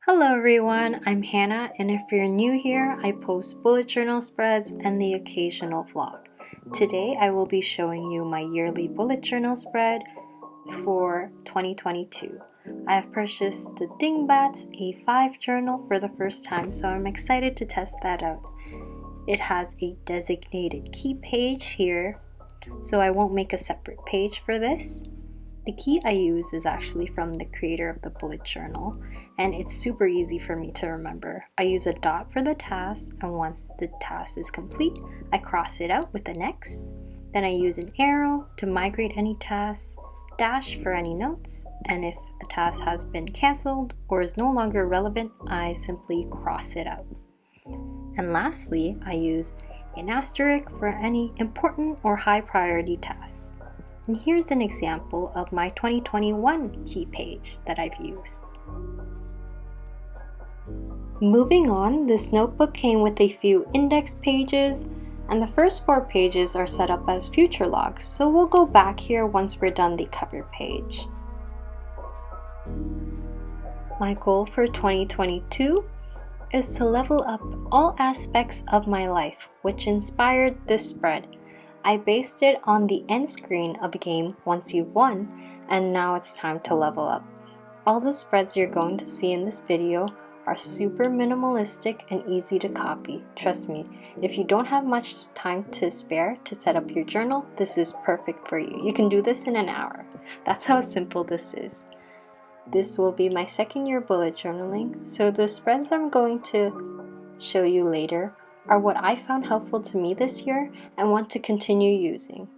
Hello everyone, I'm Hannah, and if you're new here, I post bullet journal spreads and the occasional vlog. Today I will be showing you my yearly bullet journal spread for 2022. I have purchased the Dingbats A5 journal for the first time, so I'm excited to test that out. It has a designated key page here, so I won't make a separate page for this. The key I use is actually from the creator of the bullet journal, and it's super easy for me to remember. I use a dot for the task, and once the task is complete, I cross it out with the next. Then I use an arrow to migrate any tasks, dash for any notes, and if a task has been cancelled or is no longer relevant, I simply cross it out. And lastly, I use an asterisk for any important or high priority tasks. And here's an example of my 2021 key page that I've used. Moving on, this notebook came with a few index pages, and the first 4 pages are set up as future logs, so we'll go back here once we're done the cover page. My goal for 2022 is to level up all aspects of my life, which inspired this spread. I based it on the end screen of a game once you've won, and now it's time to level up. All the spreads you're going to see in this video are super minimalistic and easy to copy. Trust me, if you don't have much time to spare to set up your journal, this is perfect for you. You can do this in an hour. That's how simple this is. This will be my second year bullet journaling, so the spreads I'm going to show you later are what I found helpful to me this year and want to continue using.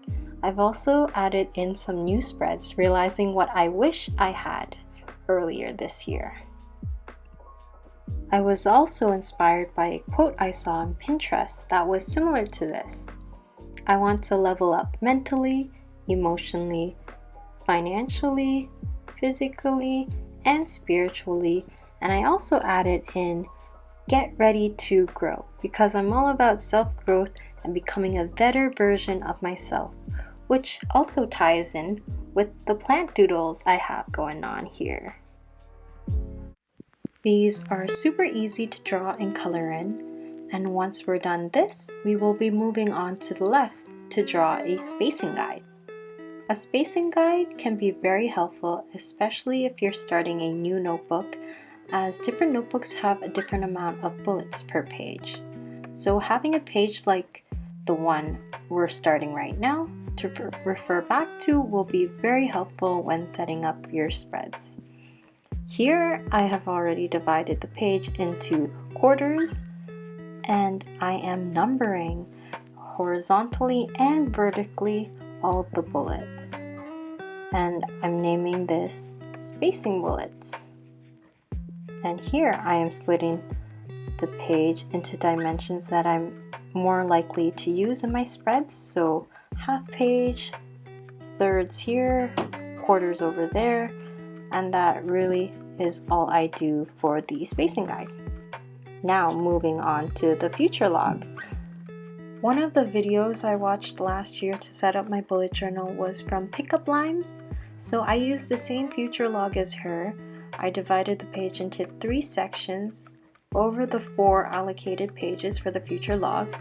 I've also added in some new spreads, realizing what I wish I had earlier this year. I was also inspired by a quote I saw on Pinterest that was similar to this. I want to level up mentally, emotionally, financially, physically, and spiritually, and I also added in get ready to grow, because I'm all about self-growth and becoming a better version of myself, which also ties in with the plant doodles I have going on here. These are super easy to draw and color in, and once we're done this, we will be moving on to the left to draw a spacing guide. A spacing guide can be very helpful, especially if you're starting a new notebook, as different notebooks have a different amount of bullets per page. So having a page like the one we're starting right now to refer back to will be very helpful when setting up your spreads. Here I have already divided the page into quarters, and I am numbering horizontally and vertically all the bullets. And I'm naming this spacing bullets. And here I am splitting the page into dimensions that I'm more likely to use in my spreads. So half page, thirds here, quarters over there, and that really is all I do for the spacing guide. Now moving on to the future log. One of the videos I watched last year to set up my bullet journal was from Pickup Limes, so I used the same future log as her. I divided the page into 3 sections over the 4 allocated pages for the future log,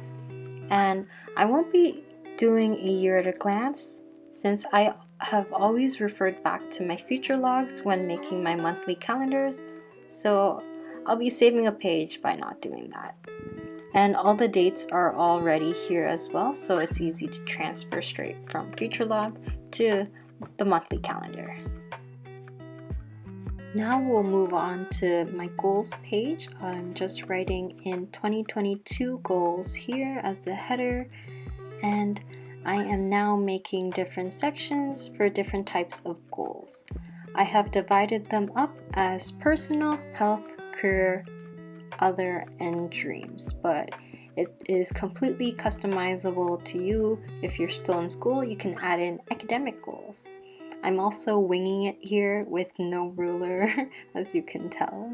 and I won't be doing a year at a glance since I have always referred back to my future logs when making my monthly calendars, so I'll be saving a page by not doing that. And all the dates are already here as well, so it's easy to transfer straight from future log to the monthly calendar. Now we'll move on to my goals page. I'm just writing in 2022 goals here as the header, and I am now making different sections for different types of goals. I have divided them up as personal, health, career, other, and dreams, but it is completely customizable to you. If you're still in school, you can add in academic goals. I'm also winging it here with no ruler, as you can tell.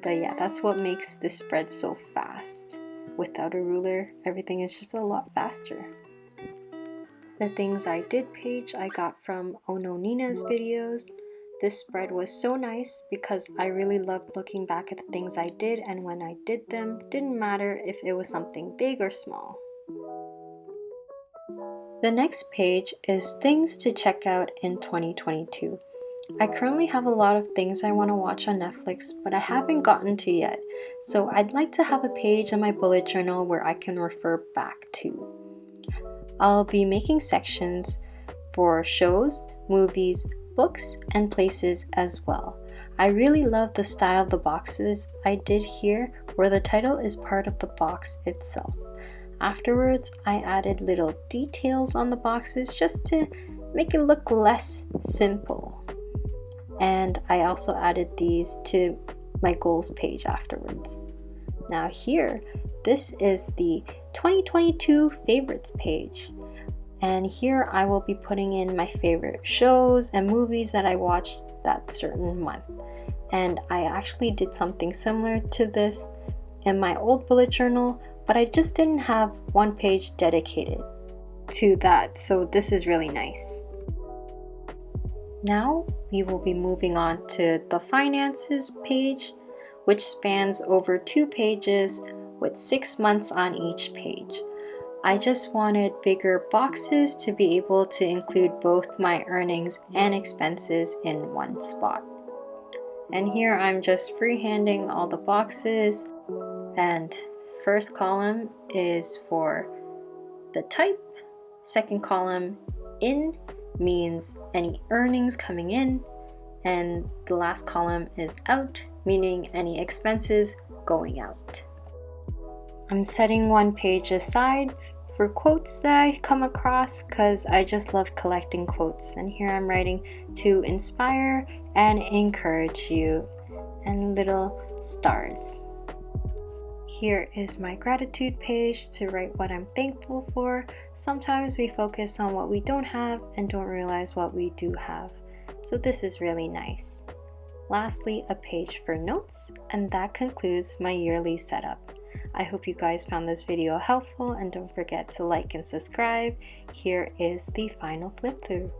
But yeah, that's what makes this spread so fast. Without a ruler, everything is just a lot faster. The things I did page I got from Ono Nina's videos. This spread was so nice because I really loved looking back at the things I did, and when I did them, didn't matter if it was something big or small. The next page is things to check out in 2022. I currently have a lot of things I want to watch on Netflix, but I haven't gotten to yet, so I'd like to have a page in my bullet journal where I can refer back to. I'll be making sections for shows, movies, books, and places as well. I really love the style of the boxes I did here, where the title is part of the box itself. Afterwards, I added little details on the boxes just to make it look less simple. And I also added these to my goals page afterwards. Now here, this is the 2022 favorites page. And here I will be putting in my favorite shows and movies that I watched that certain month. And I actually did something similar to this in my old bullet journal, but I just didn't have one page dedicated to that, so this is really nice. Now we will be moving on to the finances page, which spans over 2 pages with 6 months on each page. I just wanted bigger boxes to be able to include both my earnings and expenses in one spot. And here I'm just freehanding all the boxes, and first column is for the type, second column in means any earnings coming in, and the last column is out, meaning any expenses going out. I'm setting one page aside for quotes that I come across because I just love collecting quotes, and here I'm writing to inspire and encourage you, and little stars. Here is my gratitude page to write what I'm thankful for. Sometimes we focus on what we don't have and don't realize what we do have, so this is really nice. Lastly, a page for notes, and that concludes my yearly setup. I hope you guys found this video helpful, and don't forget to like and subscribe. Here is the final flip through.